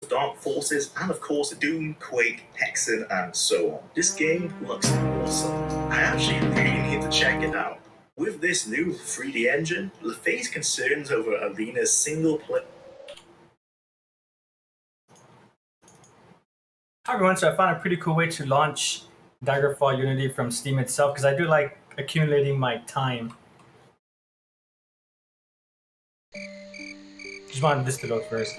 Dark Forces, and of course Doom, Quake, Hexen, and so on. This game looks awesome. I actually really need to check it out. With this new 3D engine, LaFay's concerns over Arena's single player. Hi everyone, so I found a pretty cool way to launch Daggerfall Unity from Steam itself, because I do like accumulating my time. Just wanted this to load first.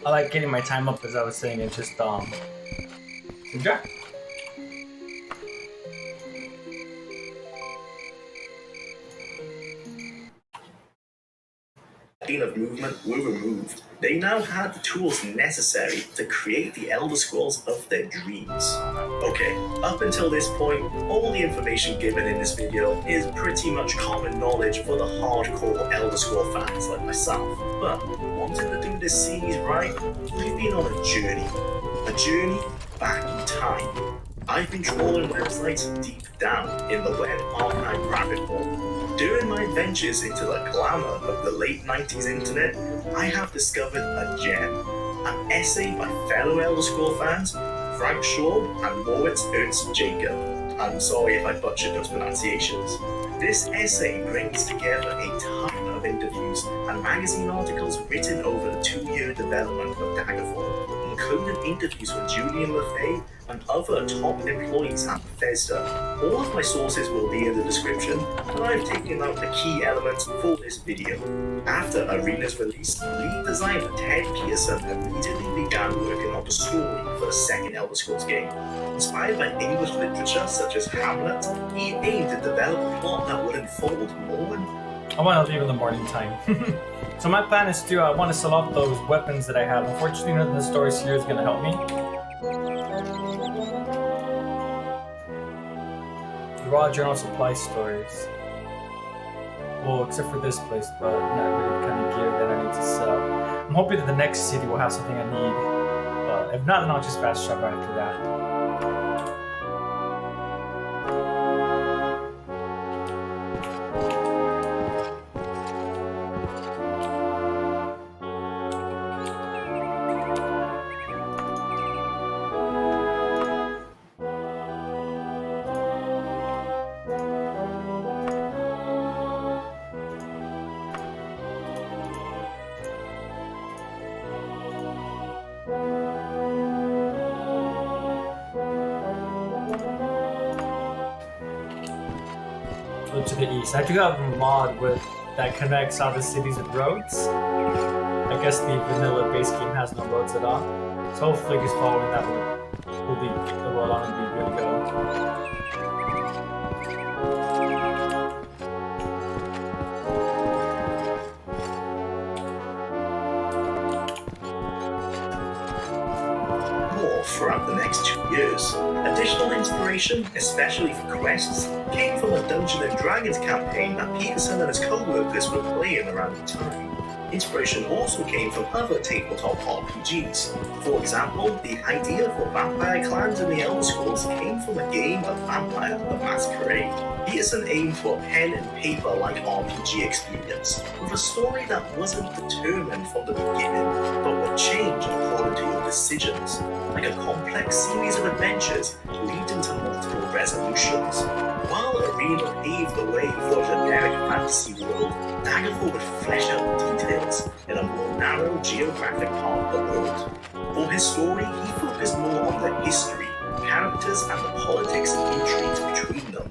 I like getting my time up, as I was saying, and just yeah. Of movement were removed. They now had the tools necessary to create the Elder Scrolls of their dreams. Okay, up until this point, all the information given in this video is pretty much common knowledge for the hardcore Elder Scrolls fans like myself. But wanting to do this series right, we've been on a journey back in time. I've been trawling websites deep down in the web archive rabbit hole. During my adventures into the glamour of the late 90s internet, I have discovered a gem. An essay by fellow Elder Scrolls fans, Frank Shaw and Moritz Ernst Jacob. I'm sorry if I butchered those pronunciations. This essay brings together a ton of interviews and magazine articles written over the 2-year development of Daggerfall, including interviews with Julian LaFay and other top employees at Bethesda. All of my sources will be in the description, but I've taken out the key elements for this video. After Arena's release, lead designer Ted Pearson immediately began working on the story for the second Elder Scrolls game. Inspired by English literature such as Hamlet, he aimed to develop a plot that would unfold more and I want to leave in the morning time. So my plan is to want to sell off those weapons that I have. Unfortunately, none of the stories here is going to help me. Raw journal supply stores. Well, except for this place, but not really the kind of gear that I need to sell. I'm hoping that the next city will have something I need. If not, then I'll just fast travel after that. To the east. I do have a mod that connects all the cities with roads. I guess the vanilla base game has no roads at all. So hopefully just following that will be along and be good to go. Throughout the next 2 years. Additional inspiration, especially for quests, came from a Dungeons & Dragons campaign that Peterson and his co-workers were playing around the time. Inspiration also came from other tabletop RPGs. For example, the idea for vampire clans in the Elder Scrolls came from a game of Vampire the Masquerade. Peterson aimed for a pen and paper-like RPG experience, with a story that wasn't determined from the beginning, but would change according to your decisions, like a complex series of adventures leading to multiple resolutions. While Arena paved the way for a generic fantasy world, Daggerfall would flesh out the details in a more narrow geographic part of the world. For his story, he focused more on the history, characters, and the politics and intrigues between them.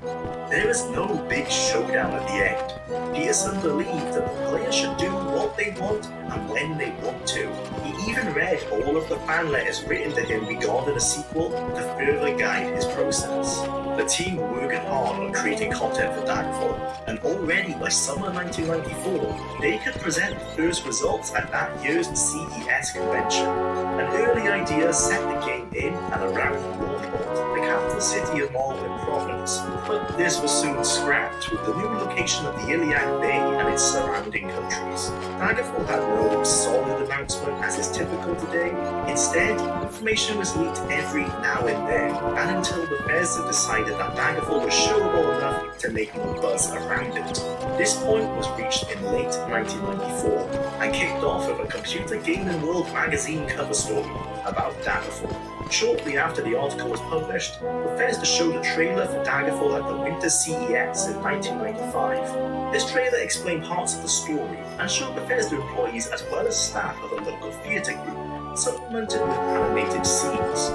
There is no big showdown at the end. Pearson believed that the player should do what they want and when they want to. He even read all of the fan letters written to him regarding a sequel to further guide his process. The team were working hard on creating content for Daggerfall, and already by summer 1994, they could present the first results at that year's CES convention. An early idea set the game in and around Warport, the capital city of Morrowind province, but this was soon scrapped with the new location of the Iliad Bay and its surrounding countries. Daggerfall had no solid amount announcement as is typical today. Instead, information was leaked every now and then, and until Bethesda decided that Daggerfall was showable enough to make more buzz around it. This point was reached in late 1994, and kicked off with a Computer Gaming World magazine cover story about Daggerfall. Shortly after the article was published, Bethesda showed a trailer for Daggerfall at the Winter CES in 1995. This trailer explained parts of the story and showed Bethesda employees as well as staff of a local theatre group, supplemented with animated scenes.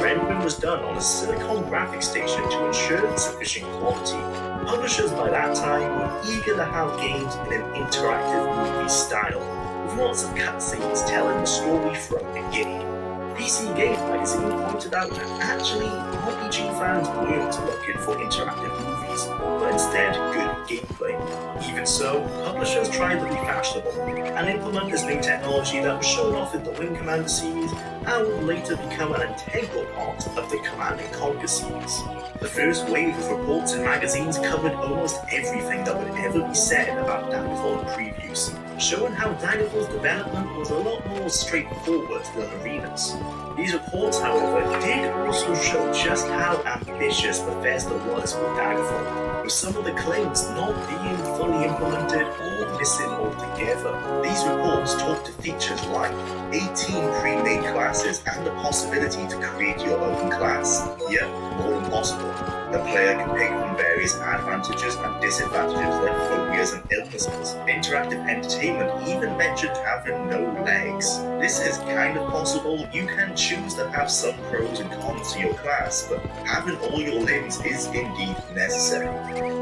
Rendering was done on a Silicon graphics station to ensure sufficient quality. Publishers by that time were eager to have games in an interactive movie style, with lots of cutscenes telling the story from the beginning. PC Games magazine pointed out that actually RPG fans weren't looking for interactive movies, but instead good gameplay. Even so, publishers tried to be fashionable and implement this new technology that was shown off in the Wing Commander series and would later become an integral part of the Command & Conquer series. The first wave of reports in magazines covered almost everything that would ever be said about Daggerfall in previews, showing how Daggerfall's development was a lot more straightforward than Arena's. These reports, however, did also show just how ambitious Bethesda was with Daggerfall, with some of the claims not being fully implemented or missing altogether. These reports talked to features like 18 pre-made classes and the possibility to create your own class. Yep, all impossible. The player can pick from various advantages and disadvantages like phobias and illnesses. Interactive entertainment even mentioned having no legs. This is kind of possible. You can choose to have some pros and cons to your class, but having all your limbs is indeed necessary.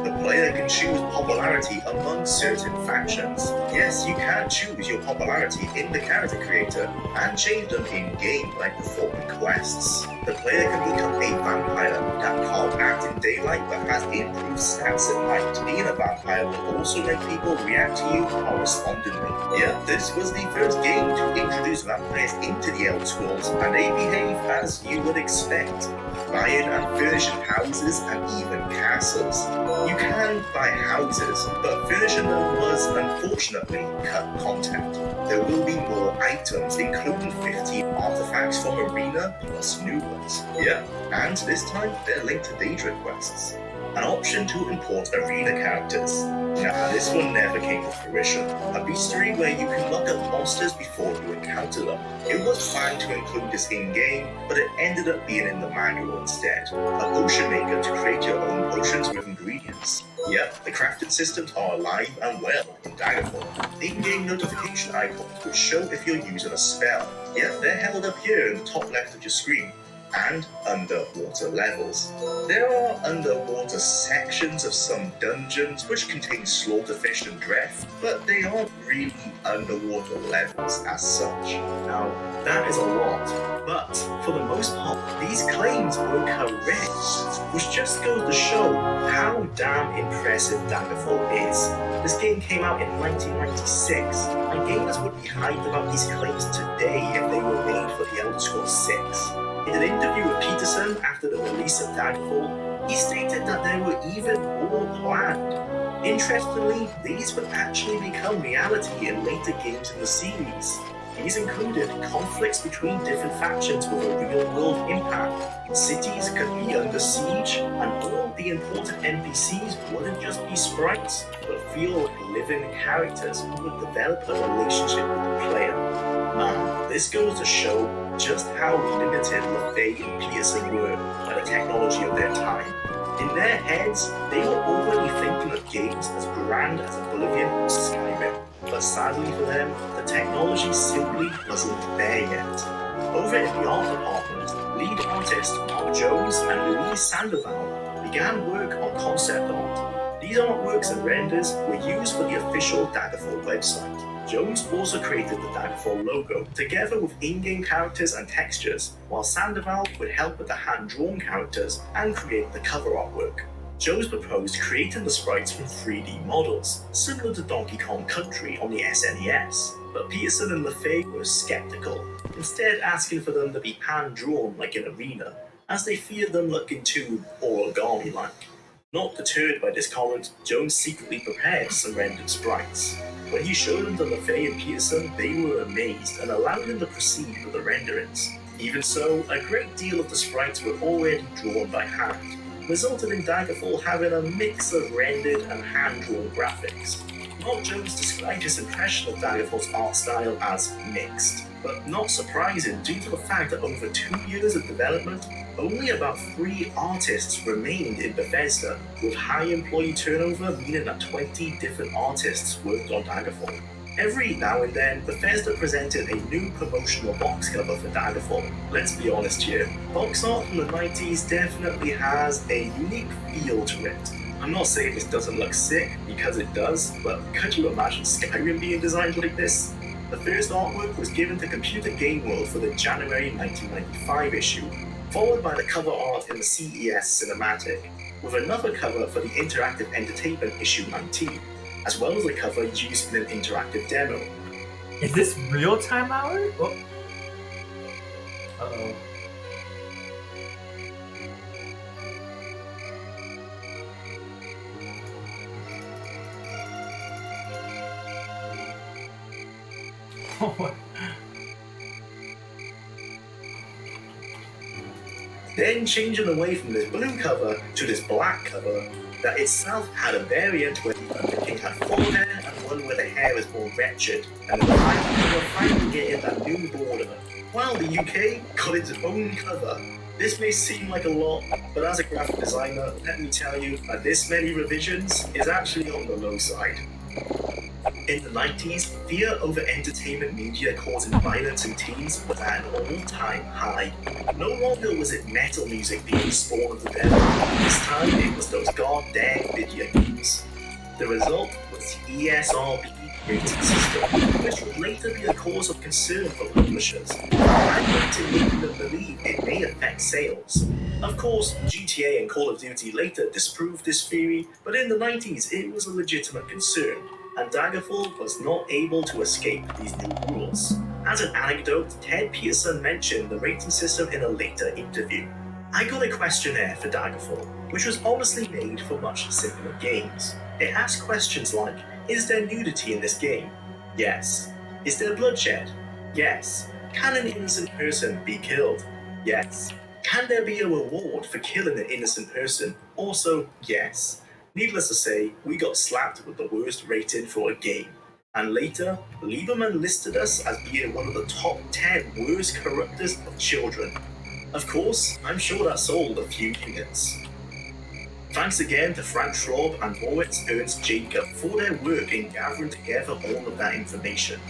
The player can choose popularity among certain factions. Yes, you can choose your popularity in the character creator and change them in-game by performing quests. The player can become a vampire that can't act in daylight but has improved stats at night. Being a vampire will also make people react to you correspondingly. Yeah, this was the first game to introduce vampires into the Elder Scrolls, and they behave as you would expect, buying and furnishing houses and even castles. You can buy houses, but furnishing them was unfortunately cut content. There will be more items, including 15 artifacts from Arena plus new ones. Yeah, and this time they're linked to Daedra quests. An option to import Arena characters. Nah, this one never came to fruition. A bestiary where you can look at monsters before you encounter them. It was planned to include this in-game, but it ended up being in the manual instead. A potion maker to create your own potions with ingredients. Yep, the crafting systems are alive and well in Daggerfall. In-game notification icons which show if you're using a spell. Yep, they're held up here in the top left of your screen. And underwater levels. There are underwater sections of some dungeons which contain slaughterfish and Dreth, but they aren't really underwater levels as such. Now, that is a lot, but for the most part, these claims were correct, which just goes to show how damn impressive Daggerfall is. This game came out in 1996, and gamers would be hyped about these claims today if they were made for the Elder Scrolls 6. In an interview with Peterson after the release of Daggerfall, he stated that there were even more planned. Interestingly, these would actually become reality in later games in the series. These included conflicts between different factions with a real-world impact. Cities could be under siege, and all the important NPCs wouldn't just be sprites, but feel like living characters who would develop a relationship with the player. Man, this goes to show just how limited LaFay and Peterson were by the technology of their time. In their heads, they were already thinking of games as grand as Oblivion or Skyrim, but sadly for them, the technology simply wasn't there yet. Over in the art department, lead artists Mark Jones and Louise Sandoval began work on concept art. These artworks and renders were used for the official Daggerfall website. Jones also created the Daggerfall logo, together with in-game characters and textures, while Sandoval would help with the hand-drawn characters and create the cover artwork. Jones proposed creating the sprites from 3D models, similar to Donkey Kong Country on the SNES, but Peterson and LaFay were skeptical, instead asking for them to be hand-drawn like in Arena, as they feared them looking too origami-like. Not deterred by this comment, Jones secretly prepared some rendered sprites. When he showed them to LaFay and Peterson, they were amazed and allowed him to proceed with the renderings. Even so, a great deal of the sprites were already drawn by hand, resulted in Daggerfall having a mix of rendered and hand-drawn graphics. Mark Jones described his impression of Daggerfall's art style as mixed, but not surprising due to the fact that over 2 years of development, only about 3 artists remained in Bethesda, with high employee turnover meaning that 20 different artists worked on Daggerfall. Every now and then, Bethesda presented a new promotional box cover for Daggerfall. Let's be honest here, box art from the 90s definitely has a unique feel to it. I'm not saying this doesn't look sick, because it does, but could you imagine Skyrim being designed like this? The first artwork was given to Computer Game World for the January 1995 issue, followed by the cover art in the CES cinematic, with another cover for the Interactive Entertainment issue 19, as well as a cover used in an interactive demo. Is this real time hour? Oh. Uh-oh. Then changing away from this blue cover to this black cover that itself had a variant where the king had full hair and one where the hair was more wretched, and the final were finally getting that new border, while the UK got its own cover. This may seem like a lot, but as a graphic designer, let me tell you that this many revisions is actually on the low side. In the 90s, fear over entertainment media causing violence in teens was at an all-time high. No longer was it metal music being the spawn of the devil. This time it was those goddamn video games. The result was the ESRB rating system, which would later be a cause of concern for publishers, and making them believe it may affect sales. Of course, GTA and Call of Duty later disproved this theory, but in the 90s it was a legitimate concern, and Daggerfall was not able to escape these new rules. As an anecdote, Ted Peterson mentioned the rating system in a later interview. I got a questionnaire for Daggerfall, which was honestly made for much simpler games. It asked questions like, is there nudity in this game? Yes. Is there bloodshed? Yes. Can an innocent person be killed? Yes. Can there be a reward for killing an innocent person? Also, yes. Needless to say, we got slapped with the worst rating for a game. And later, Lieberman listed us as being one of the top 10 worst corruptors of children. Of course, I'm sure that sold a few units. Thanks again to Frank Schraub and Moritz Ernst Jacob for their work in gathering together all of that information.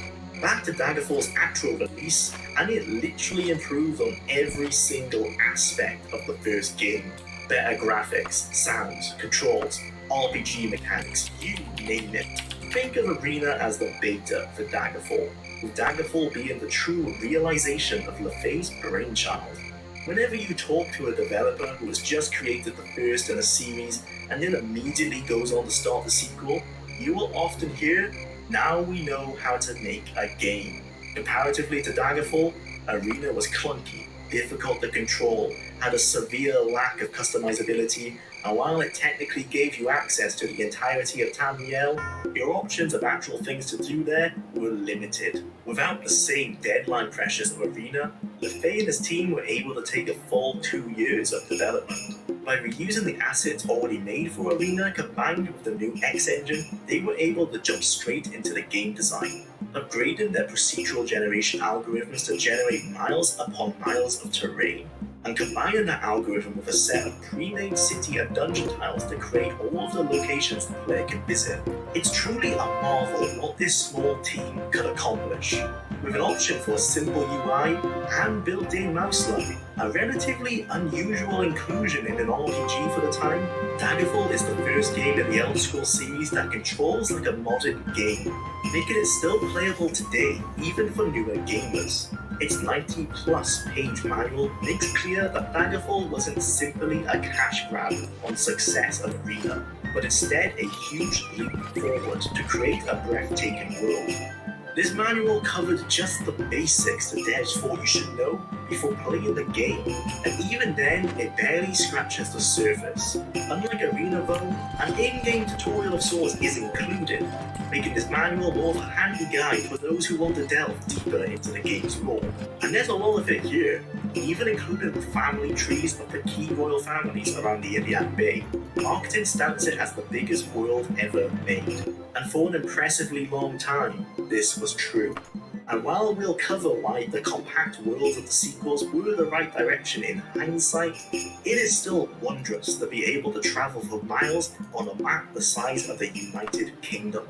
Back to Daggerfall's actual release, and it literally improved on every single aspect of the first game. Better graphics, sounds, controls, RPG mechanics, you name it. Think of Arena as the beta for Daggerfall, with Daggerfall being the true realization of LaFay's brainchild. Whenever you talk to a developer who has just created the first in a series and then immediately goes on to start the sequel, you will often hear, now we know how to make a game. Comparatively to Daggerfall, Arena was clunky, difficult to control, had a severe lack of customizability, and while it technically gave you access to the entirety of Tamriel, your options of actual things to do there were limited. Without the same deadline pressures of Arena, LaFay and his team were able to take a full 2 years of development. By reusing the assets already made for Arena combined with the new X engine, they were able to jump straight into the game design, upgrading their procedural generation algorithms to generate miles upon miles of terrain, and combining that algorithm with a set of pre-made city and dungeon tiles to create all of the locations the player can visit. It's truly a marvel what this small team could accomplish. With an option for a simple UI and built-in mouse line, a relatively unusual inclusion in an RPG for the time, Daggerfall is the first game in the Elder Scrolls series that controls like a modern game, making it still playable today, even for newer gamers. Its 90-plus page manual makes clear that Daggerfall wasn't simply a cash grab on success of Arena, but instead a huge leap forward to create a breathtaking world. This manual covered just the basics the devs thought you should know before playing the game, and even then, it barely scratches the surface. Unlike Arena though, an in-game tutorial of sorts is included, making this manual more of a handy guide for those who want to delve deeper into the game's lore. And there's a lot of it here, even including the family trees of the key royal families around the Iliad Bay. Marketing stamps it as the biggest world ever made, and for an impressively long time, this was true. And while we'll cover why the compact worlds of the sequels were the right direction in hindsight, it is still wondrous to be able to travel for miles on a map the size of the United Kingdom.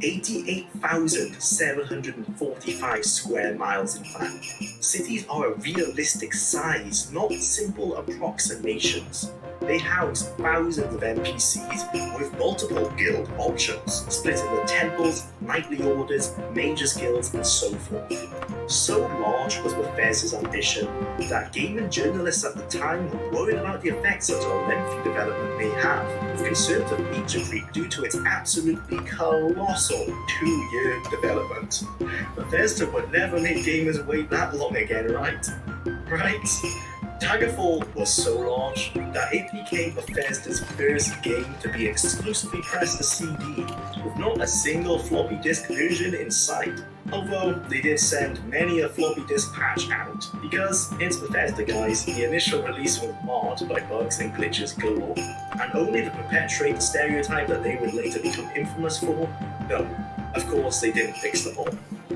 88,745 square miles in fact. Cities are a realistic size, not simple approximations. They house thousands of NPCs with multiple guild options, split into temples, knightly orders, mages guilds, and so forth. So large was Bethesda's ambition that gaming journalists at the time were worried about the effects such a lengthy development may have, with concerns of feature creep due to its absolutely colossal 2-year development. Bethesda would never make gamers wait that long again, right? Right? Daggerfall was so large that it became Bethesda's first game to be exclusively pressed to CD, with not a single floppy disk version in sight. Although they did send many a floppy disk patch out, because it's Bethesda guys, the initial release was marred by bugs and glitches galore, and only to perpetuate the stereotype that they would later become infamous for, no, of course they didn't fix them all.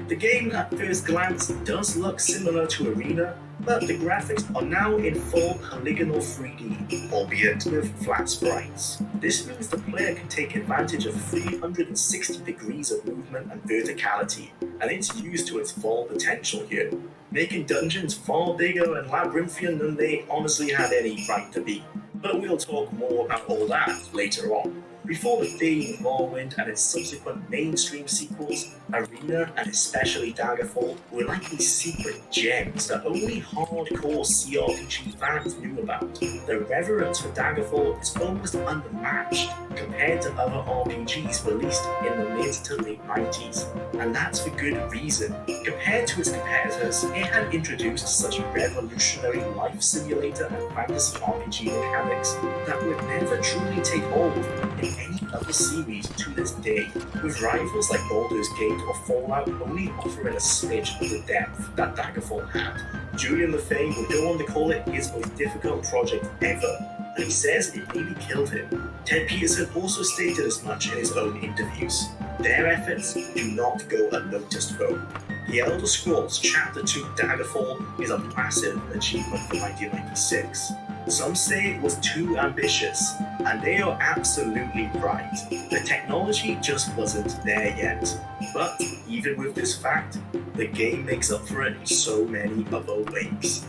The game at first glance does look similar to Arena, but the graphics are now in full polygonal 3D, albeit with flat sprites. This means the player can take advantage of 360 degrees of movement and verticality, and it's used to its full potential here, making dungeons far bigger and labyrinthian than they honestly had any right to be. But we'll talk more about all that later on. Before the fading Morrowind and its subsequent mainstream sequels, Arena and especially Daggerfall were like these secret gems that only hardcore CRPG fans knew about. The reverence for Daggerfall is almost unmatched compared to other RPGs released in the mid to late 90s, and that's for good reason. Compared to its competitors, it had introduced such revolutionary life simulator and fantasy RPG mechanics that would never truly take hold in any other series to this day, with rivals like Baldur's Gate or Fallout only offering a smidge of the depth that Daggerfall had. Julian LeFay would go on to call it his most difficult project ever, and he says it nearly killed him. Ted Peterson also stated as much in his own interviews. Their efforts do not go unnoticed though. The Elder Scrolls Chapter 2 Daggerfall is a massive achievement for 1996. Some say it was too ambitious, and they are absolutely right. The technology just wasn't there yet. But even with this fact, the game makes up for it in so many other ways.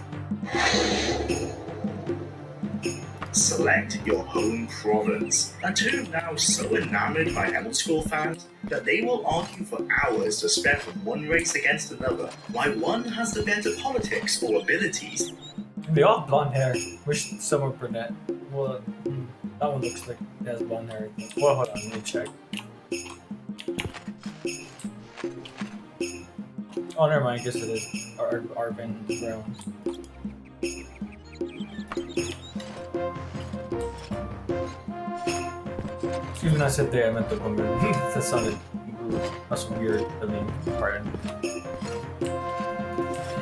Select your home province. A term now so enamored by Elder Scrolls fans that they will argue for hours to spread from one race against another, why one has the better politics or abilities. They all have blonde hair. Wish some were brunette. Well, that one looks like it has blonde hair. Well, hold on, let me check. Oh, never mind. I guess it is Arvin Brown. Excuse me, I said they, I meant the woman. That sounded rude. That's weird. I mean, pardon.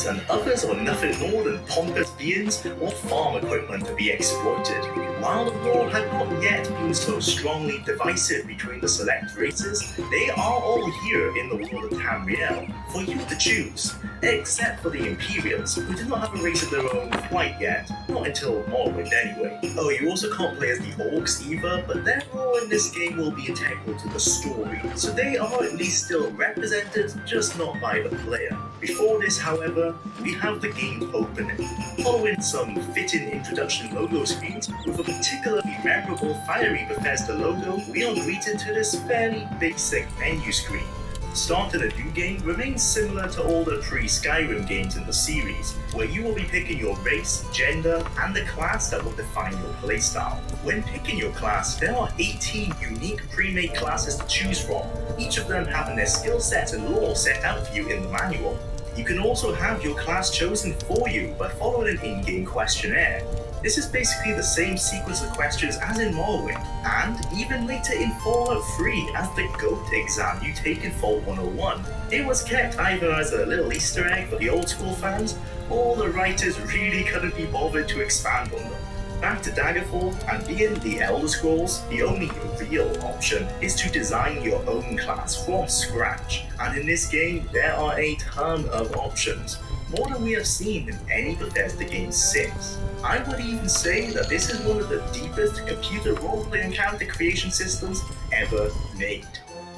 And others are nothing more than pompous beings or farm equipment to be exploited. While the war had not yet been so strongly divisive between the select races, they are all here in the world of Tamriel for you to choose, except for the Imperials, who did not have a race of their own quite yet, not until Morrowind anyway. Oh, you also can't play as the Orcs either, but their role in this game will be integral to the story, so they are at least still represented, just not by the player. Before this, however, we have the game opening. Following some fitting introduction logo screens with a particularly memorable fiery Bethesda logo, we are greeted to this fairly basic menu screen. Starting a new game remains similar to all the pre-Skyrim games in the series, where you will be picking your race, gender, and the class that will define your playstyle. When picking your class, there are 18 unique pre-made classes to choose from, each of them having their skill sets and lore set out for you in the manual. You can also have your class chosen for you by following an in-game questionnaire. This is basically the same sequence of questions as in Morrowind, and even later in Fallout 3 as the GOAT exam you take in Fall 101. It was kept either as a little Easter egg for the old school fans, or the writers really couldn't be bothered to expand on them. Back to Daggerfall, and being the Elder Scrolls, the only real option is to design your own class from scratch, and in this game there are a ton of options, more than we have seen in any Bethesda game since. I would even say that this is one of the deepest computer roleplay and character creation systems ever made.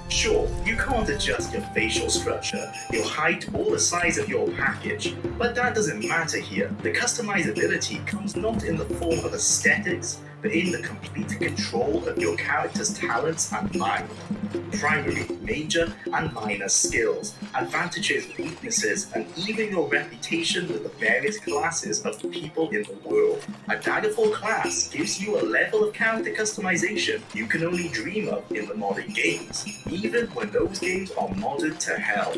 Sure, you can't adjust your facial structure, your height, or the size of your package, but that doesn't matter here. The customizability comes not in the form of aesthetics, but in the complete control of your character's talents and mind. Primary, major, and minor skills, advantages, weaknesses, and even your reputation with the various classes of the people in the world. A Daggerfall class gives you a level of character customization you can only dream of in the modern games, even when those games are modded to hell.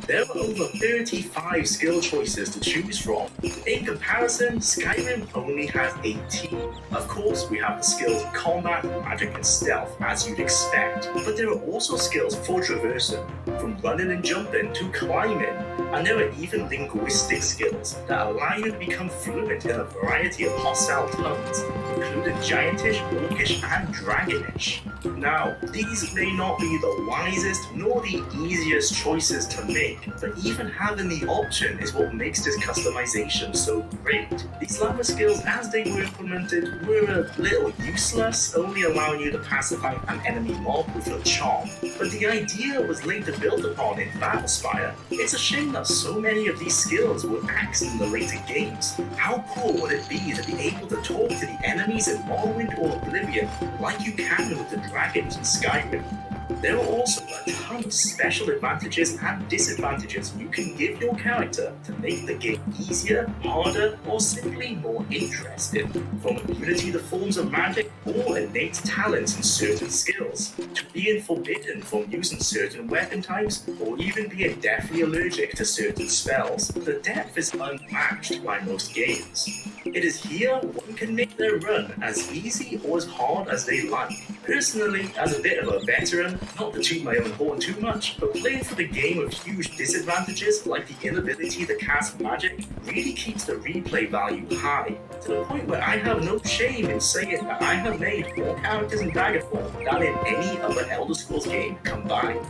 There are over 35 skill choices to choose from. In comparison, Skyrim only has 18. Of course, we have the skills of combat, magic, and stealth, as you'd expect. But there are also skills for traversing, from running and jumping to climbing. And there are even linguistic skills that allow you to become fluent in a variety of hostile tongues, including Giantish, Orcish, and Dragonish. Now, these may not be the wisest nor the easiest choices to make, but even having the option is what makes this customization so great. These lava skills, as they were implemented, were a little useless, only allowing you to pacify an enemy mob with your charm. But the idea was later built upon in Battlespire. It's a shame that so many of these skills were axed in the later games. How cool would it be to be able to talk to the enemies in Morrowind or Oblivion like you can with the dragons in Skyrim? There are also a ton of special advantages and disadvantages you can give your character to make the game easier, harder, or simply more interesting. From immunity to forms of magic, or innate talents in certain skills, to being forbidden from using certain weapon types, or even being deathly allergic to certain spells. The depth is unmatched by most games. It is here one can make their run as easy or as hard as they like. Personally, as a bit of a veteran, not to toot my own horn too much, but playing for the game with huge disadvantages like the inability to cast magic really keeps the replay value high, to the point where I have no shame in saying that I have made more characters in Daggerfall than in any other Elder Scrolls game combined.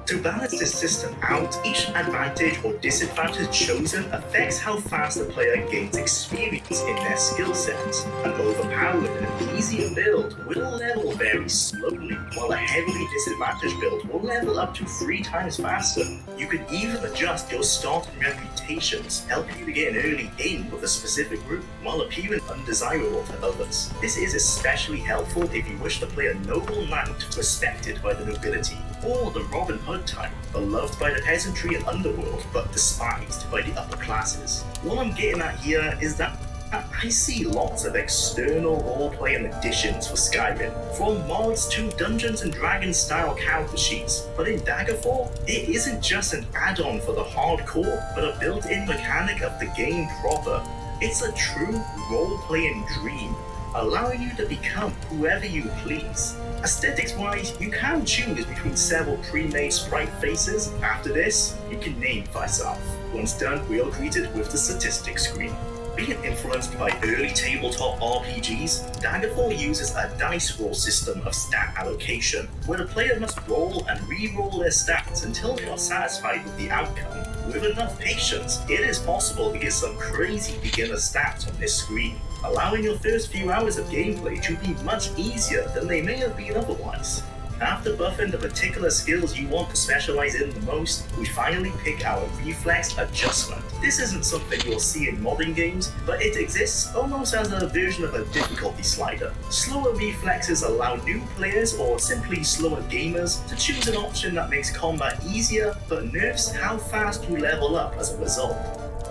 To balance this system out, each advantage or disadvantage chosen affects how fast the player gains experience in their skill sets. An overpowered and easier build will level very slowly, while a heavily disadvantaged build will level up to 3 times faster. You can even adjust your starting reputations, helping you to get an early in with a specific group, while appearing undesirable to others. This is especially helpful if you wish to play a noble knight respected by the nobility, or the Robin Hood type, beloved by the peasantry and underworld, but despised by the upper classes. What I'm getting at here is that I see lots of external role-playing additions for Skyrim, from mods to Dungeons & Dragons style character sheets, but in Daggerfall, it isn't just an add-on for the hardcore, but a built-in mechanic of the game proper. It's a true role-playing dream, allowing you to become whoever you please. Aesthetics-wise, you can choose between several pre-made sprite faces. After this, you can name thyself. Once done, we are greeted with the statistics screen. Being influenced by early tabletop RPGs, Daggerfall uses a dice roll system of stat allocation, where the player must roll and re-roll their stats until they are satisfied with the outcome. With enough patience, it is possible to get some crazy beginner stats on this screen, allowing your first few hours of gameplay to be much easier than they may have been otherwise. After buffing the particular skills you want to specialize in the most, we finally pick our reflex adjustment. This isn't something you'll see in modern games, but it exists almost as a version of a difficulty slider. Slower reflexes allow new players or simply slower gamers to choose an option that makes combat easier but nerfs how fast you level up as a result.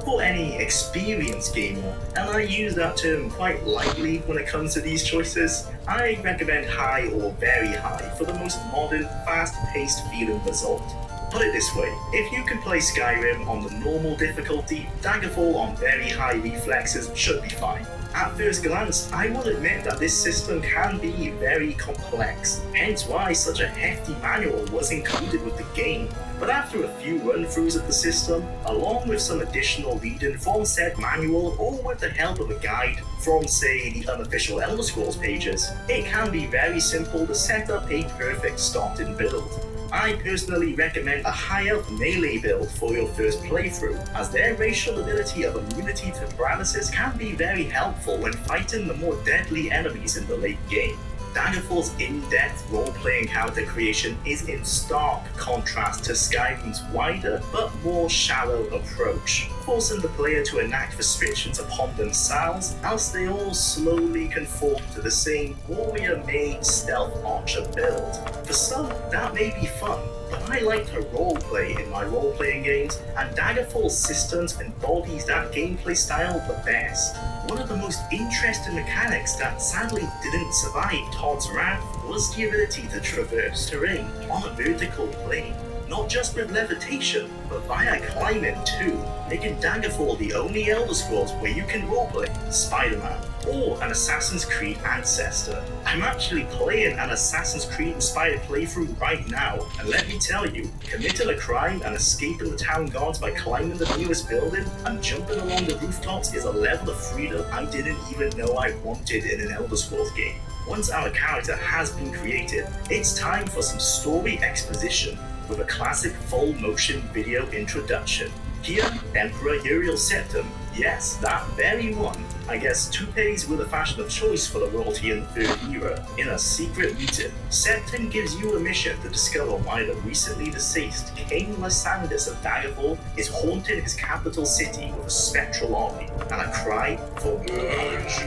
For any experienced gamer, and I use that term quite lightly when it comes to these choices, I recommend high or very high for the most modern, fast-paced feeling result. Put it this way, if you can play Skyrim on the normal difficulty, Daggerfall on very high reflexes should be fine. At first glance, I will admit that this system can be very complex, hence why such a hefty manual was included with the game. But after a few run-throughs of the system, along with some additional reading from said manual or with the help of a guide from, say, the unofficial Elder Scrolls pages, it can be very simple to set up a perfect starting build. I personally recommend a higher melee build for your first playthrough, as their racial ability of immunity to paralysis can be very helpful when fighting the more deadly enemies in the late game. Daggerfall's in-depth role-playing character creation is in stark contrast to Skyrim's wider but more shallow approach, forcing the player to enact restrictions upon themselves as they all slowly conform to the same warrior-made stealth archer build. For some, that may be fun, but I like to roleplay in my role-playing games, and Daggerfall's systems embodies that gameplay style the best. One of the most interesting mechanics that sadly didn't survive Todd's wrath was the ability to traverse terrain on a vertical plane. Not just with levitation, but via climbing too, making Daggerfall the only Elder Scrolls where you can roleplay Spider-Man or an Assassin's Creed ancestor. I'm actually playing an Assassin's Creed inspired playthrough right now, and let me tell you, committing a crime and escaping the town guards by climbing the nearest building and jumping along the rooftops is a level of freedom I didn't even know I wanted in an Elder Scrolls game. Once our character has been created, it's time for some story exposition with a classic full motion video introduction. Here, Emperor Uriel Septim, yes, that very one. I guess toupees were the fashion of choice for the royalty in the Third Era. In a secret meeting, Septim gives you a mission to discover why the recently deceased King Lysandus of Daggerfall is haunting his capital city with a spectral army and a cry for vengeance.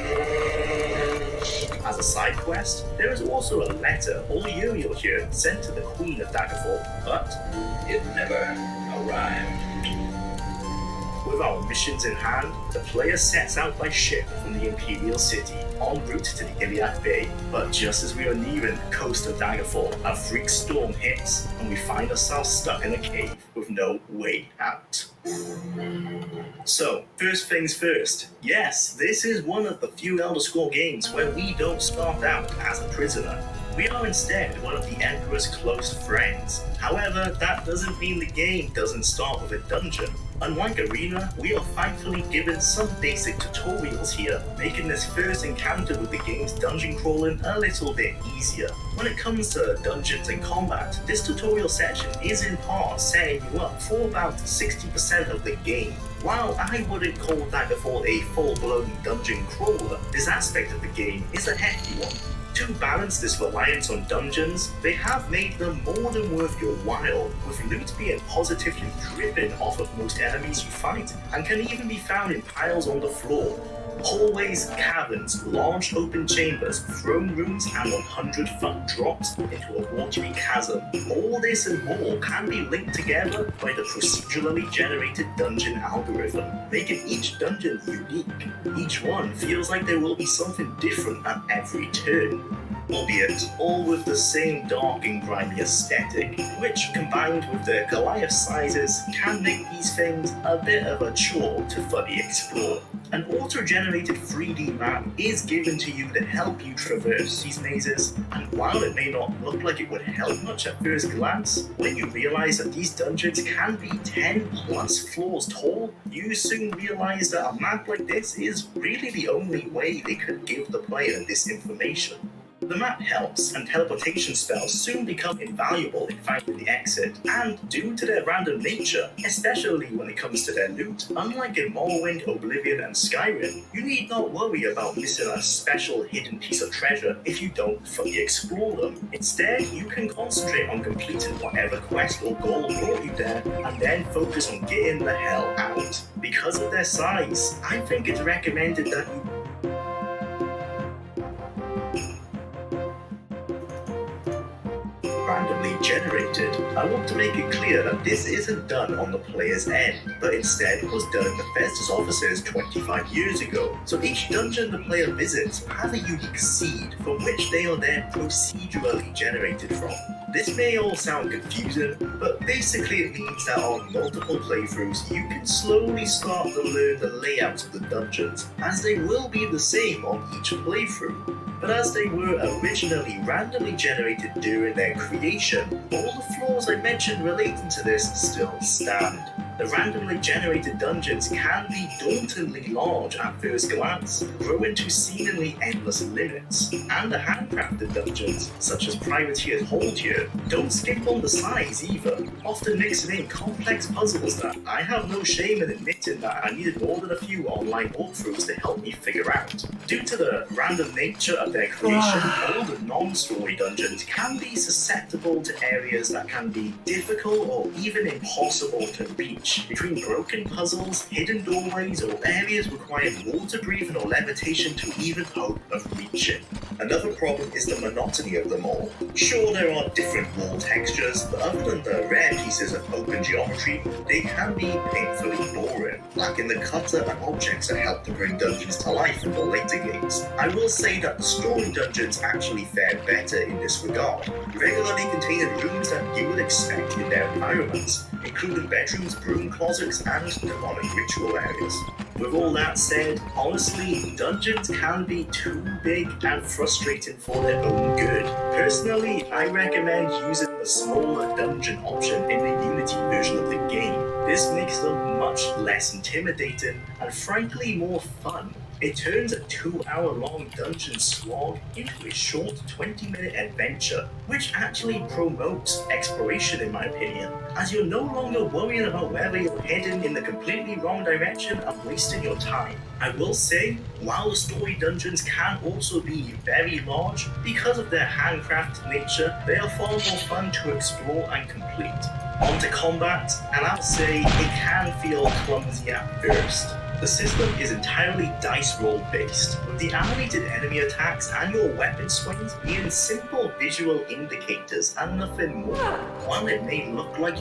As a side quest, there is also a letter or Uriel here sent to the Queen of Daggerfall, but it never arrived. With our missions in hand, the player sets out by ship from the Imperial City, en route to the Iliac Bay. But just as we are nearing the coast of Daggerfall, a freak storm hits, and we find ourselves stuck in a cave with no way out. So, first things first. Yes, this is one of the few Elder Scrolls games where we don't start out as a prisoner. We are instead one of the Emperor's close friends. However, that doesn't mean the game doesn't start with a dungeon. Unlike Arena, we are thankfully given some basic tutorials here, making this first encounter with the game's dungeon crawling a little bit easier. When it comes to dungeons and combat, this tutorial section is in part setting you up for about 60% of the game. While I wouldn't call Daggerfall a full-blown dungeon crawler, this aspect of the game is a hefty one. To balance this reliance on dungeons, they have made them more than worth your while, with loot being positively dripping off of most enemies you fight, and can even be found in piles on the floor. Hallways, caverns, large open chambers, throne rooms, and 100-foot drops into a watery chasm. All this and more can be linked together by the procedurally generated dungeon algorithm, making each dungeon unique. Each one feels like there will be something different at every turn, albeit all with the same dark and grimy aesthetic, which combined with the Goliath sizes can make these things a bit of a chore to fully explore. An auto-generated 3D map is given to you to help you traverse these mazes, and while it may not look like it would help much at first glance, when you realize that these dungeons can be 10 plus floors tall, you soon realize that a map like this is really the only way they could give the player this information. The map helps, and teleportation spells soon become invaluable in finding the exit, and due to their random nature, especially when it comes to their loot, unlike in Morrowind, Oblivion, and Skyrim, you need not worry about missing a special hidden piece of treasure if you don't fully explore them. Instead, you can concentrate on completing whatever quest or goal brought you there, and then focus on getting the hell out. Because of their size, I think it's recommended that you randomly generated. I want to make it clear that this isn't done on the player's end, but instead was done in Bethesda's offices 25 years ago. So each dungeon the player visits has a unique seed from which they are then procedurally generated from. This may all sound confusing, but basically it means that on multiple playthroughs you can slowly start to learn the layout of the dungeons, as they will be the same on each playthrough. But as they were originally randomly generated during their creation, all the flaws I mentioned relating to this still stand. The randomly generated dungeons can be dauntingly large at first glance, grow into seemingly endless limits, and the handcrafted dungeons, such as Privateer's Hold here, don't skimp on the size either, often mixing in complex puzzles that I have no shame in admitting that I needed more than a few online walkthroughs to help me figure out. Due to the random nature of their creation, all the non-story dungeons can be susceptible to areas that can be difficult or even impossible to reach. Between broken puzzles, hidden doorways, or areas requiring water breathing or levitation to even hope of reaching. Another problem is the monotony of them all. Sure, there are different wall textures, but other than the rare pieces of open geometry, they can be painfully boring, lacking the clutter and objects that help to bring dungeons to life in the later games. I will say that the story dungeons actually fare better in this regard, regularly containing rooms that you would expect in their environments, including bedrooms, broom closets, and demonic ritual areas. With all that said, honestly, dungeons can be too big and frustrating for their own good. Personally, I recommend using the smaller dungeon option in the Unity version of the game. This makes them much less intimidating and frankly more fun. It turns a 2-hour-long dungeon slog into a short 20-minute adventure, which actually promotes exploration in my opinion, as you're no longer worrying about whether you're heading in the completely wrong direction and wasting your time. I will say, while the story dungeons can also be very large, because of their handcrafted nature, they are far more fun to explore and complete. On to combat, and I'll say it can feel clumsy at first. The system is entirely dice roll based, with the animated enemy attacks and your weapon swings being simple visual indicators and nothing more. While it may look like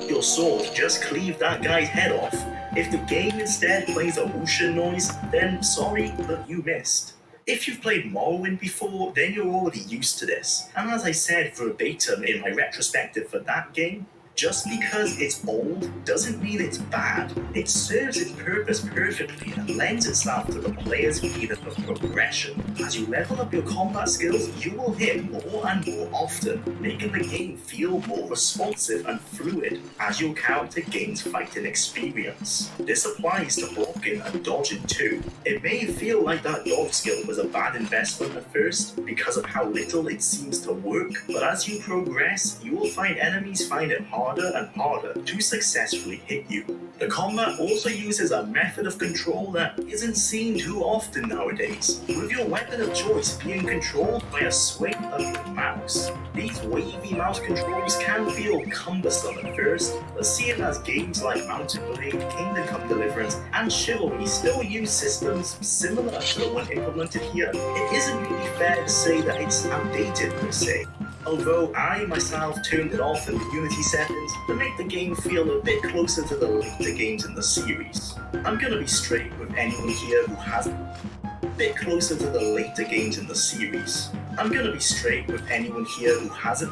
your sword just cleave that guy's head off. If the game instead plays a whooshing noise, then sorry, but you missed. If you've played Morrowind before, then you're already used to this. And as I said verbatim in my retrospective for that game, just because it's old doesn't mean it's bad. It serves its purpose perfectly and lends itself to the player's feeling of progression. As you level up your combat skills, you will hit more and more often, making the game feel more responsive and fluid as your character gains fighting experience. This applies to blocking and dodging too. It may feel like that dodge skill was a bad investment at first because of how little it seems to work, but as you progress, you will find enemies find it harder and harder to successfully hit you. The combat also uses a method of control that isn't seen too often nowadays, with your weapon of choice being controlled by a swing of your mouse. These wavy mouse controls can feel cumbersome at first, but seeing as games like Mountain Blade, Kingdom Come Deliverance, and Chivalry still use systems similar to the one implemented here, it isn't really fair to say that it's outdated per se. Although I myself turned it off in the Unity settings to make the game feel a bit closer to the later games in the series. I'm gonna be straight with anyone here who hasn't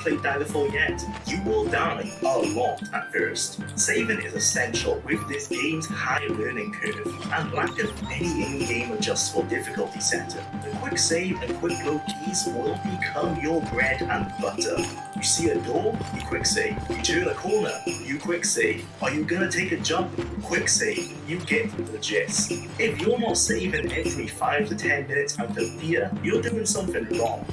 played Daggerfall yet. You will die a lot at first. Saving is essential with this game's high learning curve and lack of any in-game adjustable difficulty setter. The quick save and quick load keys will become your bread and butter. You see a door, you quick save. You turn a corner, you quick save. Are you gonna take a jump? Quick save. You get the gist. If you're not saving every 5 to 10 minutes out of fear, you're doing something wrong.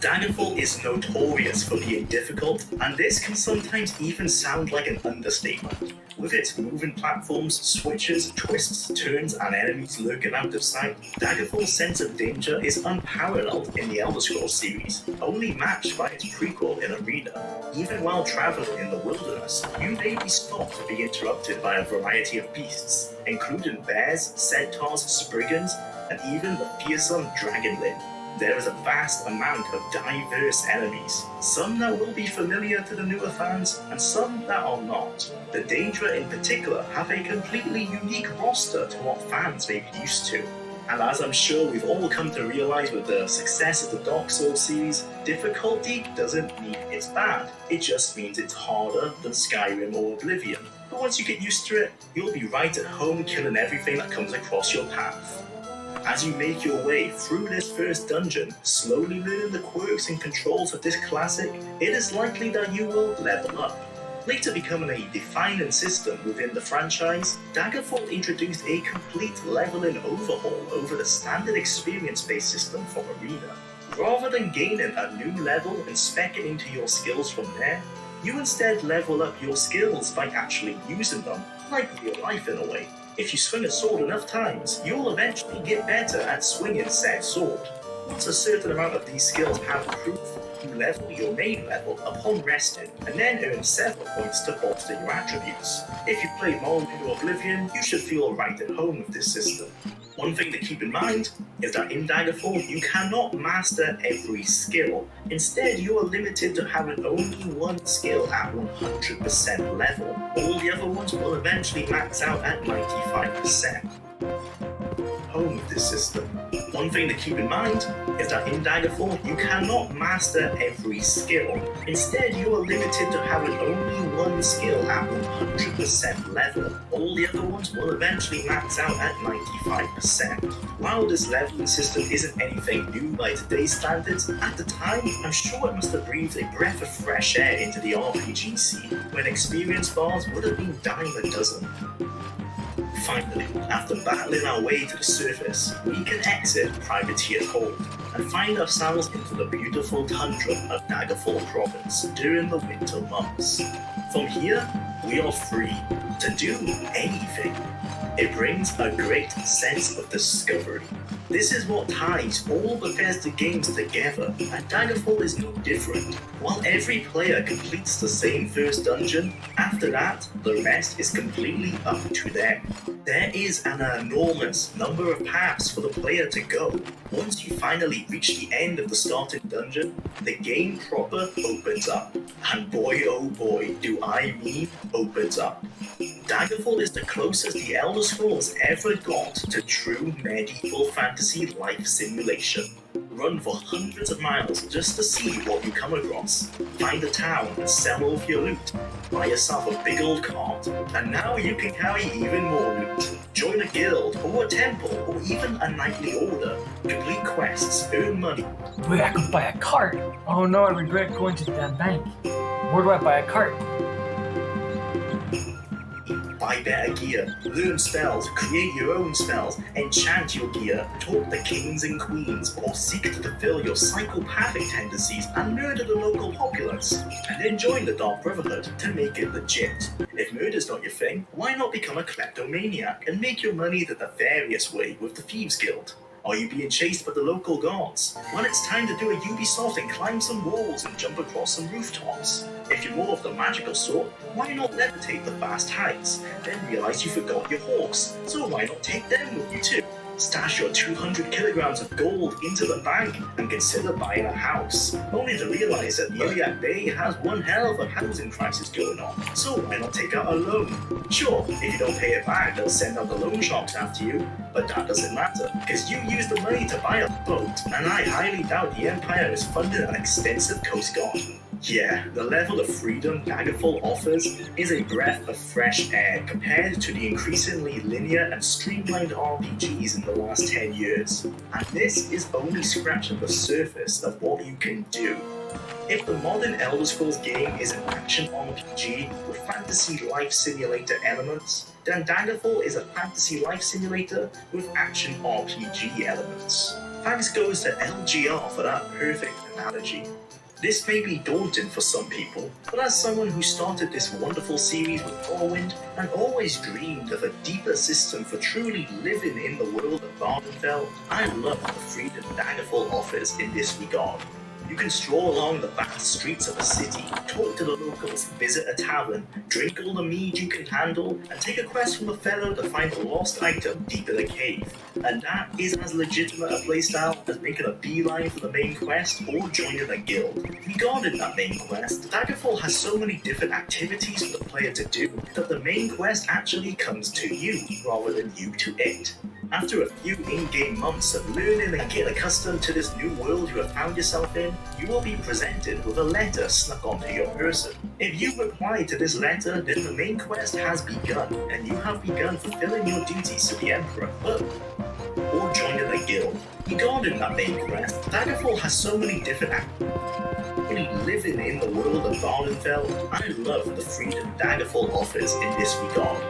Daggerfall is notorious for being difficult, and this can sometimes even sound like an understatement. With its moving platforms, switches, twists, turns, and enemies lurking out of sight, Daggerfall's sense of danger is unparalleled in the Elder Scrolls series, only matched by its prequel in Arena. Even while traveling in the wilderness, you may be stopped to be interrupted by a variety of beasts, including bears, centaurs, spriggans, and even the fearsome dragonlin. There is a vast amount of diverse enemies, some that will be familiar to the newer fans, and some that are not. The Daedra in particular have a completely unique roster to what fans may be used to. And as I'm sure we've all come to realize with the success of the Dark Souls series, difficulty doesn't mean it's bad, it just means it's harder than Skyrim or Oblivion. But once you get used to it, you'll be right at home killing everything that comes across your path. As you make your way through this first dungeon, slowly learning the quirks and controls of this classic, it is likely that you will level up. Later becoming a defining system within the franchise, Daggerfall introduced a complete leveling overhaul over the standard experience-based system from Arena. Rather than gaining a new level and speccing into your skills from there, you instead level up your skills by actually using them, like real life in a way. If you swing a sword enough times, you'll eventually get better at swinging said sword. Once a certain amount of these skills have improved, you level your main level upon resting, and then earn several points to bolster your attributes. If you played Morrowind or Oblivion, you should feel right at home with this system. One thing to keep in mind is that in Daggerfall, you cannot master every skill. Instead, you are limited to having only one skill at 100% level. All the other ones will eventually max out at 95%. Home of this system. One thing to keep in mind is that in Daggerfall, you cannot master every skill. Instead, you are limited to having only one skill at 100% level. All the other ones will eventually max out at 95%. While this leveling system isn't anything new by today's standards, at the time, I'm sure it must have breathed a breath of fresh air into the RPG scene, when experience bars would have been dime a dozen. Finally, after battling our way to the surface, we can exit Privateer's Hold and find ourselves into the beautiful tundra of Daggerfall Province during the winter months. From here, we are free to do anything. It brings a great sense of discovery. This is what ties all Bethesda games together, and Daggerfall is no different. While every player completes the same first dungeon, after that, the rest is completely up to them. There is an enormous number of paths for the player to go. Once you finally reach the end of the starting dungeon, the game proper opens up. And boy oh boy, do I mean opens up. Daggerfall is the closest the Elder Scrolls ever got to true medieval fantasy life simulation. Run for hundreds of miles just to see what you come across. Find a town and sell off your loot. Buy yourself a big old cart, and now you can carry even more loot. Join a guild, or a temple, or even a knightly order. Complete quests, earn money. Wait, I could buy a cart. Oh no, I regret going to that bank. Where do I buy a cart? Buy better gear, learn spells, create your own spells, enchant your gear, talk to kings and queens, or seek to fulfill your psychopathic tendencies and murder the local populace. And then join the Dark Brotherhood to make it legit. If murder's not your thing, why not become a kleptomaniac and make your money the nefarious way with the Thieves Guild? Are you being chased by the local guards? Well, it's time to do a Ubisoft and climb some walls and jump across some rooftops. If you're more of the magical sort, why not levitate the fast heights? Then realize you forgot your horse, so why not take them with you too? Stash your 200 kilograms of gold into the bank and consider buying a house, only to realize that Iliad Bay has one hell of a housing crisis going on, so why not take out a loan? Sure, if you don't pay it back, they'll send out the loan sharks after you, but that doesn't matter, because you used the money to buy a boat, and I highly doubt the Empire is funding an extensive coast guard. Yeah, the level of freedom Daggerfall offers is a breath of fresh air compared to the increasingly linear and streamlined RPGs in the last 10 years. And this is only scratching the surface of what you can do. If the modern Elder Scrolls game is an action RPG with fantasy life simulator elements, then Daggerfall is a fantasy life simulator with action RPG elements. Thanks goes to LGR for that perfect analogy. This may be daunting for some people, but as someone who started this wonderful series with Morrowind and always dreamed of a deeper system for truly living in the world of Vvardenfell, I love the freedom Daggerfall offers in this regard. You can stroll along the vast streets of a city, talk to the locals, visit a tavern, drink all the mead you can handle, and take a quest from a fellow to find a lost item deep in a cave. And that is as legitimate a playstyle as making a beeline for the main quest or joining a guild. Regarding that main quest, Daggerfall has so many different activities for the player to do that the main quest actually comes to you rather than you to it. After a few in-game months of learning and getting accustomed to this new world you have found yourself in, you will be presented with a letter snuck onto your person. If you reply to this letter, then the main quest has begun, and you have begun fulfilling your duties to the Emperor, or joining a guild. Regarding that main quest, Daggerfall has so many different living in the world of Vvardenfell, I love the freedom Daggerfall offers in this regard.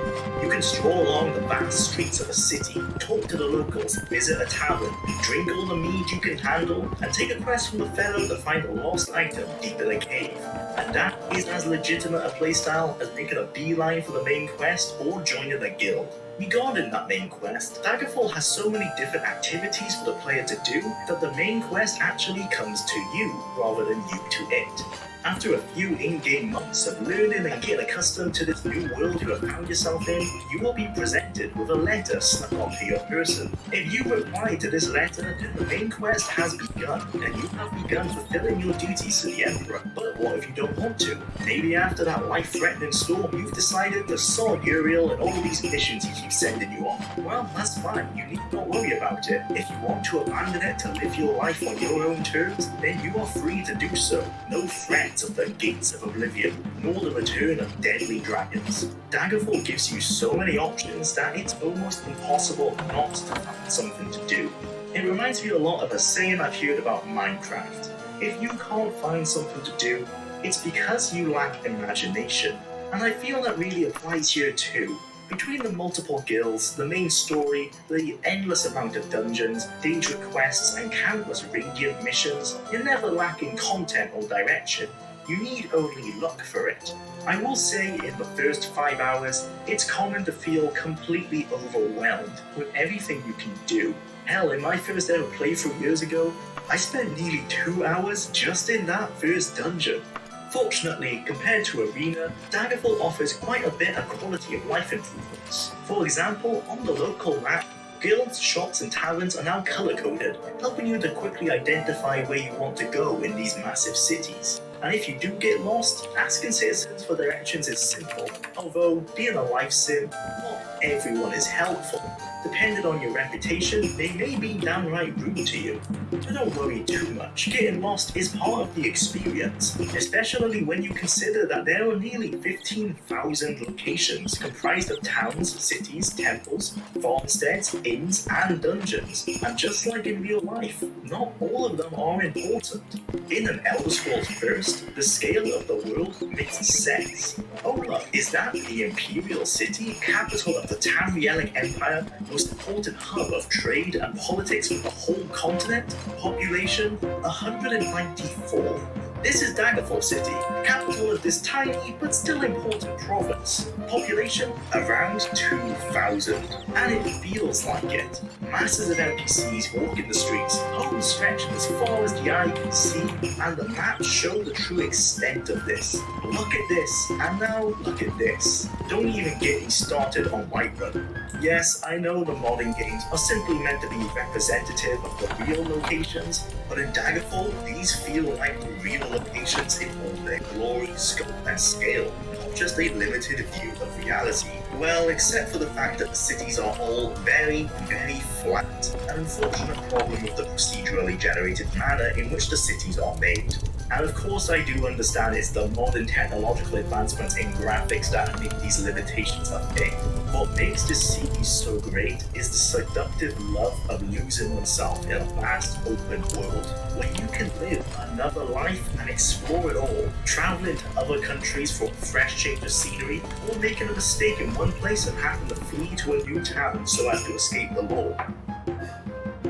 You can stroll along the vast streets of a city, talk to the locals, visit a tavern, drink all the mead you can handle, and take a quest from a fellow to find a lost item deep in a cave. And that is as legitimate a playstyle as making a beeline for the main quest or joining a guild. Regarding that main quest, Daggerfall has so many different activities for the player to do that the main quest actually comes to you rather than you to it. After a few in-game months of learning and getting accustomed to this new world you have found yourself in, you will be presented with a letter snuck onto your person. If you reply to this letter, then the main quest has begun, and you have begun fulfilling your duties to the Emperor. But what if you don't want to? Maybe after that life-threatening storm, you've decided to sod Uriel and all these missions he keeps sending you on. Well, that's fine, you need not worry about it. If you want to abandon it to live your life on your own terms, then you are free to do so. No threat of the gates of oblivion, nor the return of deadly dragons. Daggerfall gives you so many options that it's almost impossible not to find something to do. It reminds me a lot of a saying I've heard about Minecraft. If you can't find something to do, it's because you lack imagination. And I feel that really applies here too. Between the multiple guilds, the main story, the endless amount of dungeons, danger quests, and countless radiant missions, you're never lacking content or direction. You need only luck for it. I will say in the first 5 hours, it's common to feel completely overwhelmed with everything you can do. Hell, in my first ever playthrough years ago, I spent nearly 2 hours just in that first dungeon. Fortunately, compared to Arena, Daggerfall offers quite a bit of quality of life improvements. For example, on the local map, guilds, shops, and taverns are now color-coded, helping you to quickly identify where you want to go in these massive cities. And if you do get lost, asking citizens for directions is simple, although being a life sim, not everyone is helpful. Depending on your reputation, they may be downright rude to you. But don't worry too much, getting lost is part of the experience, especially when you consider that there are nearly 15,000 locations comprised of towns, cities, temples, farmsteads, inns, and dungeons. And just like in real life, not all of them are important. In an Elder Scrolls First, the scale of the world makes sense. Oh look, is that the Imperial City, capital of the Tamrielic Empire, most important hub of trade and politics for the whole continent? Population 194. This is Daggerfall City, capital of this tiny but still important province. Population around 2,000, and it feels like it. Masses of NPCs walk in the streets, homes stretching as far as the eye can see, and the maps show the true extent of this. Look at this, and now look at this. Don't even get me started on Whiterun. Yes, I know the modern games are simply meant to be representative of the real locations, but in Daggerfall, these feel like the real locations in all their glory, scope, and scale, not just a limited view of reality. Well, except for the fact that the cities are all very, very flat, an unfortunate problem of the procedurally generated manner in which the cities are made. And of course I do understand it's the modern technological advancements in graphics that make these limitations a thing. What makes this series so great is the seductive love of losing oneself in a vast open world, where you can live another life and explore it all, traveling to other countries for a fresh change of scenery, or making a mistake in one place and having to flee to a new town so as to escape the law.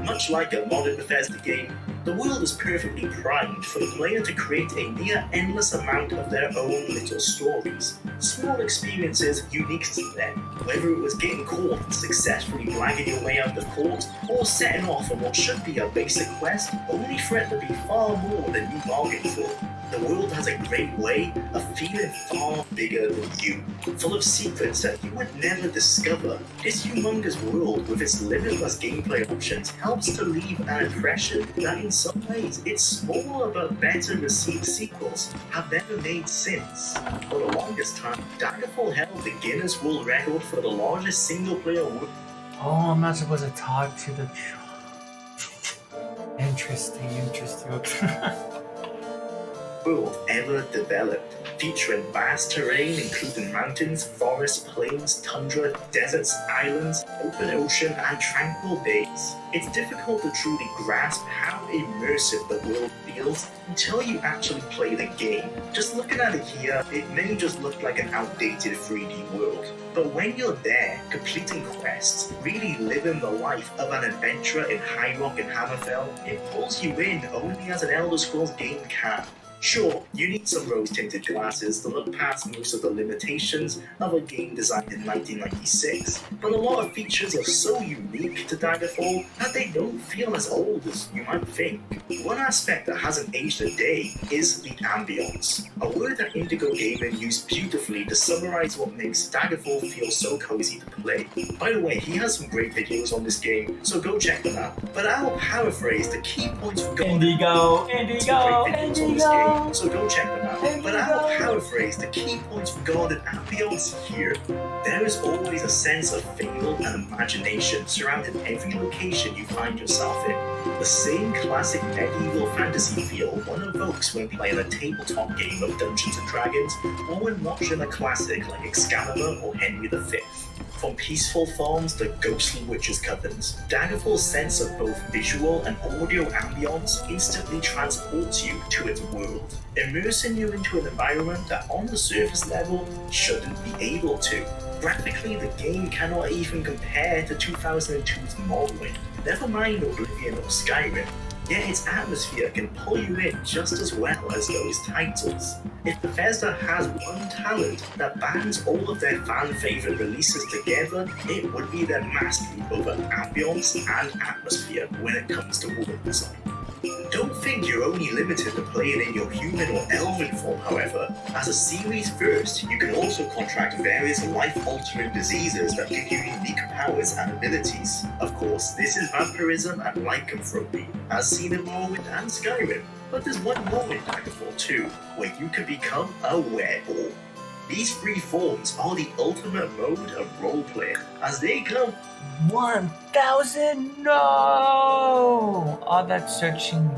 Much like a modern Bethesda game, the world is perfectly primed for the player to create a near endless amount of their own little stories. Small experiences unique to them, whether it was getting caught and successfully dragging your way out of court, or setting off on what should be a basic quest, only for it to be far more than you bargained for. The world has a great way of feeling far bigger than you, full of secrets that you would never discover. This humongous world, with its limitless gameplay options, helps to leave an impression that in some ways its smaller but better received sequels have never made since. For the longest time, Daggerfall held the Guinness World Record for the largest single-player world. Oh, I'm not supposed to talk to the... Interesting. World ever developed, featuring vast terrain including mountains, forests, plains, tundra, deserts, islands, open ocean, and tranquil bays. It's difficult to truly grasp how immersive the world feels until you actually play the game. Just looking at it here, it may just look like an outdated 3D world. But when you're there, completing quests, really living the life of an adventurer in High Rock and Hammerfell, it pulls you in only as an Elder Scrolls game can. Sure, you need some rose-tinted glasses to look past most of the limitations of a game designed in 1996, but a lot of features are so unique to Daggerfall that they don't feel as old as you might think. One aspect that hasn't aged a day is the ambience, a word that Indigo Gaming used beautifully to summarize what makes Daggerfall feel so cozy to play. By the way, he has some great videos on this game, so go check them out. But I'll paraphrase the key points from Indigo. So go check them out. But I'll paraphrase the key points regarding ambience here. There is always a sense of fable and imagination surrounding every location you find yourself in. The same classic medieval fantasy feel one evokes when playing a tabletop game of Dungeons & Dragons, or when watching a classic like Excalibur or Henry V. From peaceful farms to ghostly witches' covens, Daggerfall's sense of both visual and audio ambience instantly transports you to its world, immersing you into an environment that on the surface level shouldn't be able to. Graphically, the game cannot even compare to 2002's Morrowind, never mind Oblivion or Skyrim. yet its atmosphere can pull you in just as well as those titles. If Bethesda has one talent that bands all of their fan-favorite releases together, it would be their mastery over ambience and atmosphere when it comes to world design. Don't think you're only limited to playing in your human or elven form, however. As a series first, you can also contract various life-altering diseases that give you unique powers and abilities. Of course, this is vampirism and lycanthropy, as seen in Morrowind and Skyrim. But there's one more in Daggerfall too, where you can become a werewolf. These three forms are the ultimate mode of roleplay, as they come 1,000? No! All that searching.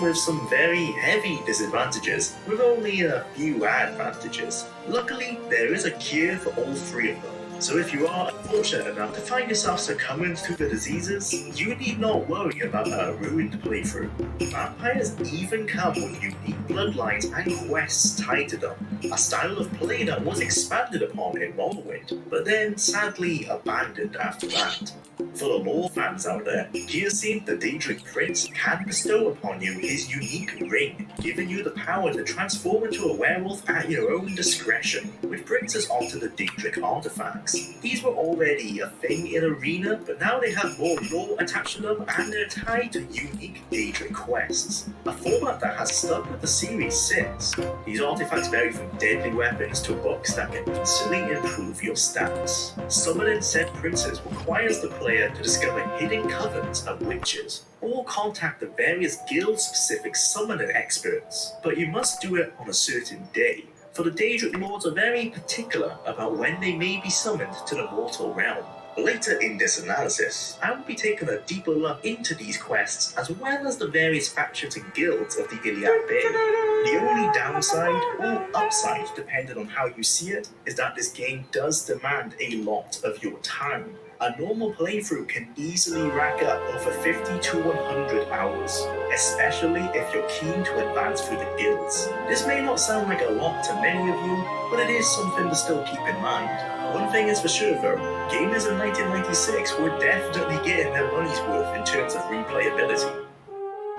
with some very heavy disadvantages, with only a few advantages. Luckily, there is a cure for all three of them. So if you are unfortunate enough to find yourself succumbing to the diseases, you need not worry about a ruined playthrough. Vampires even come with unique bloodlines and quests tied to them, a style of play that was expanded upon in Morrowind, but then sadly abandoned after that. For the lore fans out there, Giasim, the Daedric Prince, can bestow upon you his unique ring, giving you the power to transform into a werewolf at your own discretion, which brings us onto the Daedric artifacts. These were already a thing in Arena, but now they have more lore attached to them and they're tied to unique Daedric quests, a format that has stuck with the series since. These artifacts vary from deadly weapons to books that can instantly improve your stats. Summoning said princes requires the player to discover hidden covens of witches, or contact the various guild-specific summoning experts, but you must do it on a certain day. For the Daedric Lords are very particular about when they may be summoned to the mortal realm. Later in this analysis, I will be taking a deeper look into these quests as well as the various factions and guilds of the Iliad Bay. The only downside, or upside depending on how you see it, is that this game does demand a lot of your time. A normal playthrough can easily rack up over 50 to 100 hours, especially if you're keen to advance through the guilds. This may not sound like a lot to many of you, but it is something to still keep in mind. One thing is for sure though, gamers in 1996 were definitely getting their money's worth in terms of replayability.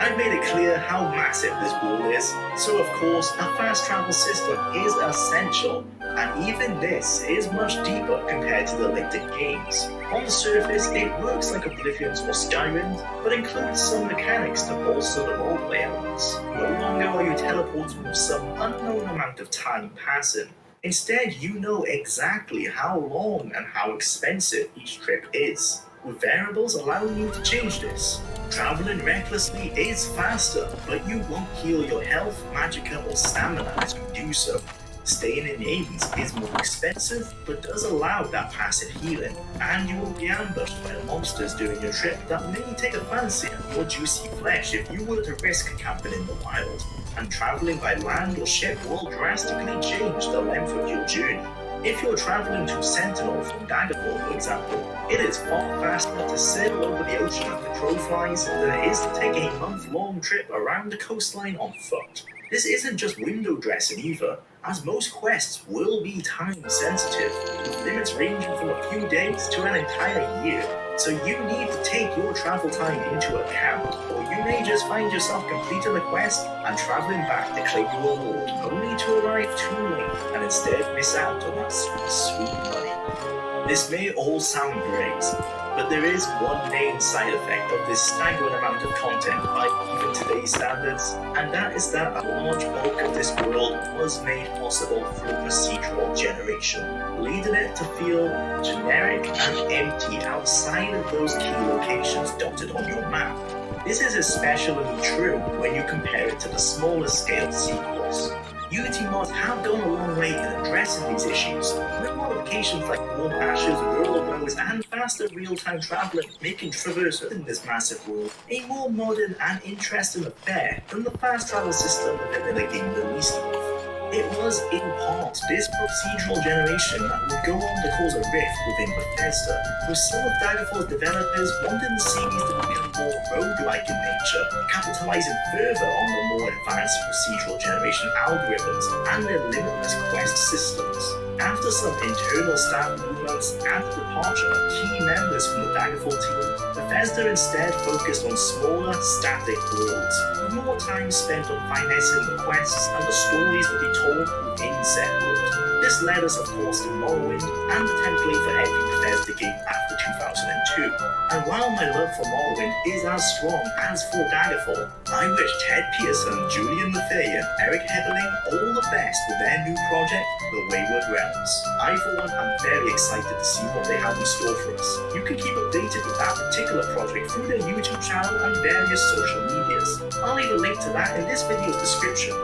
I've made it clear how massive this world is, so of course a fast travel system is essential, and even this is much deeper compared to the later games. On the surface, it works like Oblivion's or Skyrim, but includes some mechanics to bolster the roleplay elements. No longer are you teleporting with some unknown amount of time passing. Instead, you know exactly how long and how expensive each trip is, with variables allowing you to change this. Traveling recklessly is faster, but you won't heal your health, magicka, or stamina as you do so. Staying in inns is more expensive, but does allow that passive healing, and you will be ambushed by the monsters during your trip that may take a fancy at your juicy flesh if you were to risk camping in the wild. And traveling by land or ship will drastically change the length of your journey. If you're traveling to Sentinel from Daggerfall, for example, it is far faster to sail over the ocean as the crow flies than it is to take a month-long trip around the coastline on foot. This isn't just window dressing either, as most quests will be time-sensitive, with limits ranging from a few days to an entire year. So you need to take your travel time into account, or you may just find yourself completing the quest and traveling back to claim your reward, only to arrive too late and instead miss out on that sweet money. This may all sound great, but there is one main side effect of this staggering amount of content by even today's standards, and that is that a large bulk of this world was made possible through procedural generation, leading it to feel generic and empty outside of those key locations dotted on your map. This is especially true when you compare it to the smaller scale sequels. Unity mods have gone a long way in addressing these issues, with modifications like warm ashes, roller blowers, and faster real-time traveling, making traversal in this massive world a more modern and interesting affair than the fast travel system that the game released with. It was, in part, this procedural generation that would go on to cause a rift within Bethesda, with some of Daggerfall's developers wanting the series to become more roguelike in nature, capitalizing further on the more advanced procedural generation algorithms and their limitless quest systems. After some internal staff movements and the departure of key members from the Daggerfall team, Bethesda instead focused on smaller, static worlds, with more time spent on finessing the quests and the stories that they told within said world. This led us, of course, to Morrowind and the template for every Bethesda game after 2002. And while my love for Morrowind is as strong as for Daggerfall, I wish Ted Pearson, Julian Maffei, and Eric Heberling all the best with their new project, The Wayward Realms. I, for one, am very excited to see what they have in store for us. You can keep updated with that particular project through their YouTube channel and various social medias. I'll leave a link to that in this video's description.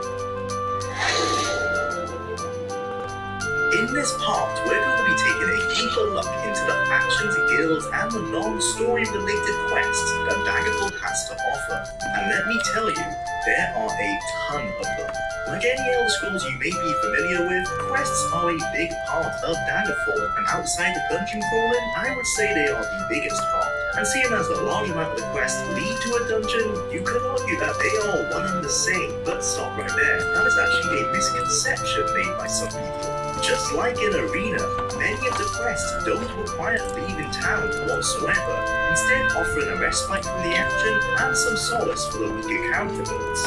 In this part, we're going to be taking a deeper look into the factions, guilds, and the non-story related quests that Daggerfall has to offer. And let me tell you, there are a ton of them. Like any Elder Scrolls you may be familiar with, quests are a big part of Daggerfall, and outside of dungeon crawling, I would say they are the biggest part. And seeing as a large amount of the quests lead to a dungeon, you could argue that they are one and the same, but stop right there. That is actually a misconception made by some people. Just like in Arena, many of the quests don't require leaving town whatsoever, instead offering a respite from the action and some solace for the weaker counterparts.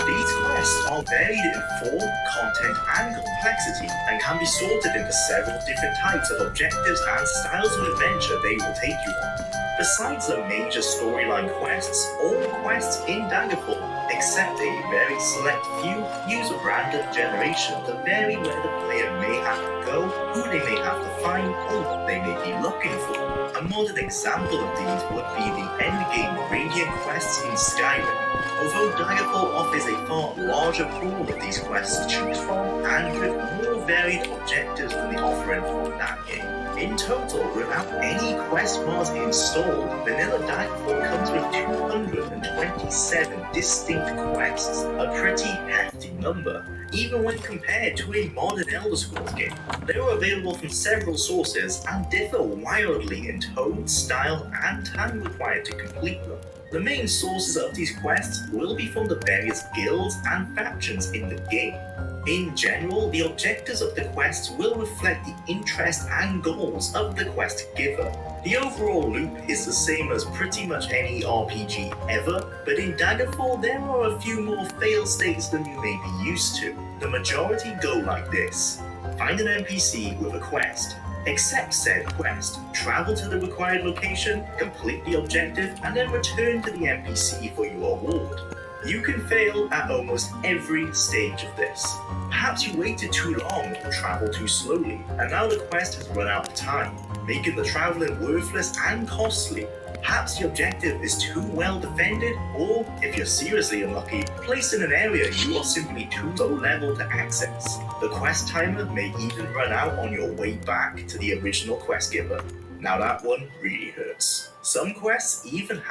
These quests are varied in form, content, and complexity, and can be sorted into several different types of objectives and styles of adventure they will take you on. Besides the major storyline quests, all quests in Daggerfall, except a very select few, use random generation to vary where the player may have to go, who they may have to find, or what they may be looking for. A modern example of these would be the endgame Radiant quests in Skyrim. Although Daggerfall offers a far larger pool of these quests to choose from, and with more varied objectives than the offering from that game. In total, without any quest mods installed, vanilla Daggerfall comes with 227 distinct quests, a pretty hefty number, even when compared to a modern Elder Scrolls game. They are available from several sources and differ wildly in tone, style, and time required to complete them. The main sources of these quests will be from the various guilds and factions in the game. In general, the objectives of the quests will reflect the interest and goals of the quest giver. The overall loop is the same as pretty much any RPG ever, but in Daggerfall there are a few more fail states than you may be used to. The majority go like this. Find an NPC with a quest. Accept said quest, travel to the required location, complete the objective, and then return to the NPC for your reward. You can fail at almost every stage of this. Perhaps you waited too long or traveled too slowly, and now the quest has run out of time, making the traveling worthless and costly. Perhaps the objective is too well defended, or, if you're seriously unlucky, placed in an area you are simply too low level to access. The quest timer may even run out on your way back to the original quest giver. Now that one really hurts. Some quests even